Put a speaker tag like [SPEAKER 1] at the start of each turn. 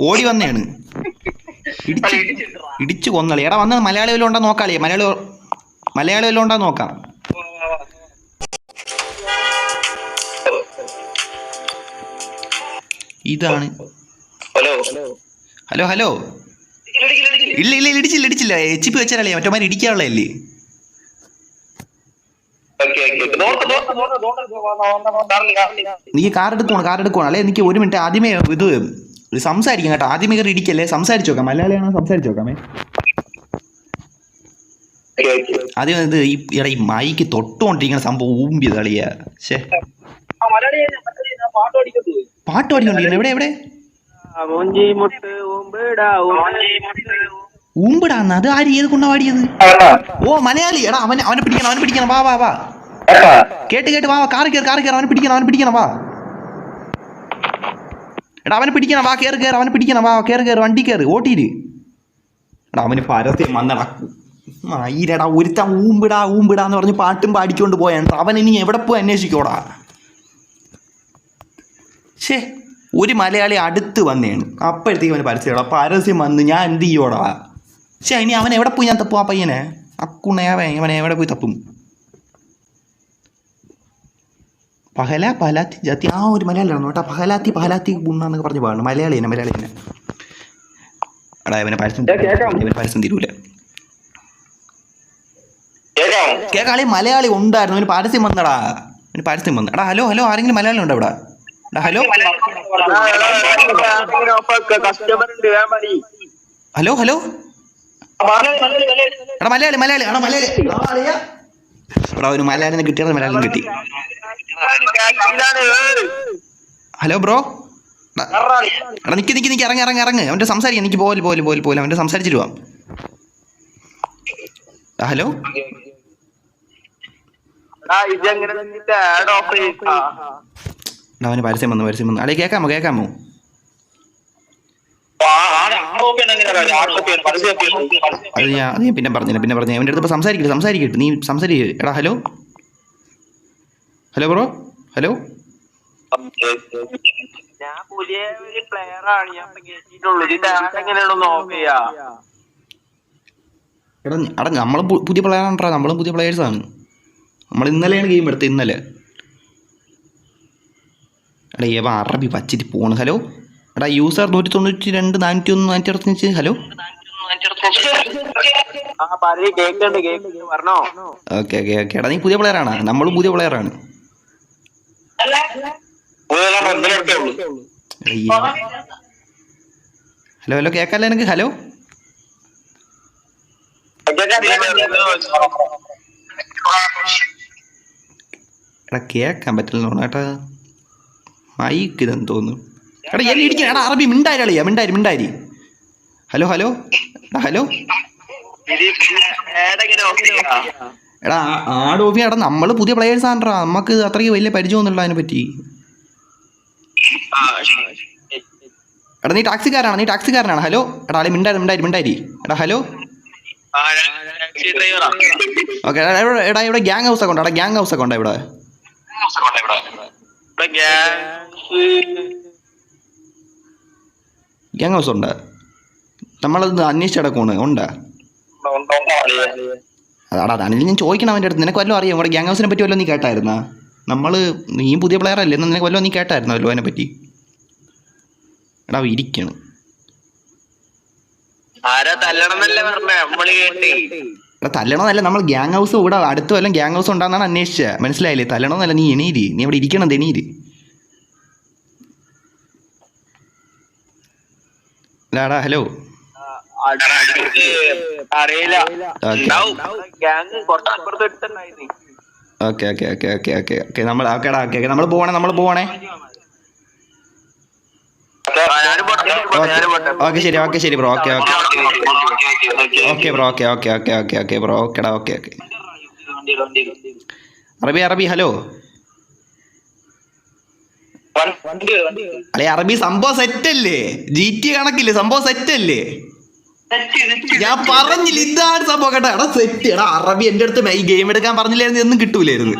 [SPEAKER 1] ഓടി വന്നേണ്. ഇടിച്ചു കൊന്നളി. എടാ വന്ന് മലയാളി വല്ലതും ഉണ്ടോ നോക്കാളിയെ. മലയാളി വല്ലതും ഉണ്ടോ നോക്കാം. ഇതാണ്. Hello hello. ഇല്ല ഇല്ല ഇടിച്ചില്ല. HP വെച്ചാലേ മറ്റേ ഇടിക്കാനുള്ളതല്ലേ. നീ കാർ എടുക്കുവാണ് അല്ലെ? എനിക്ക് ഒരു മിനിറ്റ് ആദ്യമേ ഇത് സംസാരിക്കാം കേട്ടോ. ആദ്യമേ കയറി ഇടിക്കല്ലേ. സംസാരിച്ചു നോക്കാം. മലയാളിയാണോ സംസാരിച്ചു നോക്കാമേ. ആദ്യം ഇത് ഈ മൈക്ക് തൊട്ടുകൊണ്ടിരിക്കുന്ന സംഭവം ഊമ്പിയത് കളിയാ. പാട്ട് പാടിക്കൊണ്ടിരിക്കുന്നു. എവിടെ ഊമ്പിടാന്ന്? അത് ആര് ഏത് കൊണ്ടാ പാടിയത്? ഓ മലയാളി. എടാ അവനെ പിടിക്കണം. വാ കേട്ട് വാ. കാറി കയറി. അവനെ പിടിക്കണം വാ. എടാ അവനെ പിടിക്കണം വാ. കേറ് അവനെ പിടിക്കണം വാ. കേറ് വണ്ടി കയറി ഓട്ടിയിര്. എടാ അവന് പരസ്യം വന്നടക്കും. ഈരടാ ഒരുത്തൻ ഊമ്പിടാന്ന് പറഞ്ഞ് പാട്ടും പാടിക്കൊണ്ട് പോയാണ്. അവൻ ഇനി എവിടെ പോയി അന്വേഷിക്കോടാ. ഒരു മലയാളി അടുത്ത് വന്നേണ്. അപ്പോഴത്തേക്ക് അവന് പരസ്യം വന്ന് ഞാൻ എന്ത് ചെയ്യോടാ. ഇനി അവൻ എവിടെ പോയി ഞാൻ തപ്പും? ആ പയ്യനെ അവൻ എവിടെ പോയി തപ്പും? പഹലാത്തി ജാതി. ആ ഒരു മലയാളിയാണ് കേട്ടോ. പഹലാത്തി ഗുണ്ണാന്നൊക്കെ പറഞ്ഞ് പാടണം. മലയാളി തന്നെ. എടാ ഇവനെ പരസ്യം തീരൂല. കേക്കാളി മലയാളി ഉണ്ടായിരുന്നു. അവന് പരസ്യം വന്നടാ. എടാ ഹലോ ആരെങ്കിലും മലയാളി ഉണ്ടോ ഇവിടെ? ഹലോ എടാ മലയാളി എടാ ഒരു മലയാളിനെ കിട്ടിയത്. മലയാളം കിട്ടി. Hello bro. എടാ നിക്ക് ഇറങ്ങ്. അവൻ്റെ സംസാരിക്കാം. എനിക്ക് പോലെ അവൻ്റെ സംസാരിച്ചിട്ട് പോവാം. ഹലോ അവന് പരസ്യം വന്നു. അടേ കേൾക്കാമോ? അത് ഞാൻ പിന്നെ പറഞ്ഞു. അവൻ്റെ അടുത്ത് സംസാരിക്കട്ടെ. നീ സംസാരിക്കട്ടെ. എടാ ഹലോ ബ്രോ. ഹലോ എടാ നമ്മള് പുതിയ പ്ലെയറാണ്. നമ്മളും പുതിയ പ്ലെയേഴ്സാണ്. നമ്മൾ ഇന്നലെയാണ് ഗെയിം എടുത്തത്. ഇന്നലെ. എടാ ഏവ അറബി വച്ചിട്ട് പോണ്. ഹലോ എടാ യൂസർ 192 401 465. Hello okay. എടാ നീ പുതിയ പ്ലെയറാണ്. നമ്മളും പുതിയ പ്ലെയറാണ്. ഹലോ കേക്കല്ലേ എനിക്ക്? ഹലോ എടാ കേക്കാൻ പറ്റില്ല കേട്ടാ. മൈക്ക് ഇതെന്ന് തോന്നുന്നു. എടാ എന്നെ ഇടിക്കണം. എടാ അറബി മിണ്ടാരി. ഹലോ എടാ ആടോഫി. എടാ നമ്മള് പുതിയ പ്ലെയേഴ്സ് ആണ്ട്രാ. നമുക്ക് അത്രയ്ക്ക് വലിയ പരിചയമൊന്നുമില്ല അതിനെ പറ്റി. എടാ നീ ടാക്സിക്കാരനാണ്. ഹലോ എടാ ആളെ മിണ്ടാരി. എടാ ഹലോ ഓക്കെ. എടാ ഇവിടെ ഗ്യാങ് ഹൗസ് ഒക്കെ ഉണ്ടോ? ഇവിടെ ഗ്യാങ് ഹൗസ് ഉണ്ട്. നമ്മളത് അന്വേഷിച്ചടക്കാണ്. ഉണ്ടാ? അതാണ് ഞാൻ ചോദിക്കണം അവൻ്റെ അടുത്ത്. നിനക്ക് വല്ലതും അറിയാം ഇവിടെ ഗ്യാങ് ഹൗസിനെ പറ്റി വല്ലതും നീ കേട്ടായിരുന്നാ? നീ പുതിയ പ്ലെയർ അല്ലേ? നിനക്ക് വല്ലതും നീ കേട്ടായിരുന്നല്ലോ അതിനെ പറ്റി? എടാ ഇരിക്കണം. തല്ലണമെന്നല്ല. നമ്മൾ ഗ്യാങ് ഹൗസ് ഇവിടെ അടുത്ത് വല്ലതും ഗ്യാങ് ഹൗസ് ഉണ്ടാകുന്നാണ് അന്വേഷിച്ചത്. മനസ്സിലായില്ലേ? തല്ലണമെന്നല്ല. നീ എണീര്. നീ അവിടെ ഇരിക്കണം. എണീര്. എടാ ഹലോ ഓക്കെ. നമ്മൾ പോവാണേ. ശരി ബ്രോ. Okay bro. ഓക്കെ. അറബി ഹലോ. അല്ലെ അറബി സംഭവം സെറ്റല്ലേ? GT കണക്കില്ലേ സംഭവം? സെറ്റല്ലേ? ഞാൻ പറഞ്ഞില്ല ഇതാണ് സംഭവം കേട്ടോ. എടാ സെറ്റ്. എടാ അറബി എന്റെ അടുത്ത് ഈ ഗെയിം എടുക്കാൻ പറഞ്ഞില്ലായിരുന്നു. ഒന്നും കിട്ടൂലായിരുന്നു.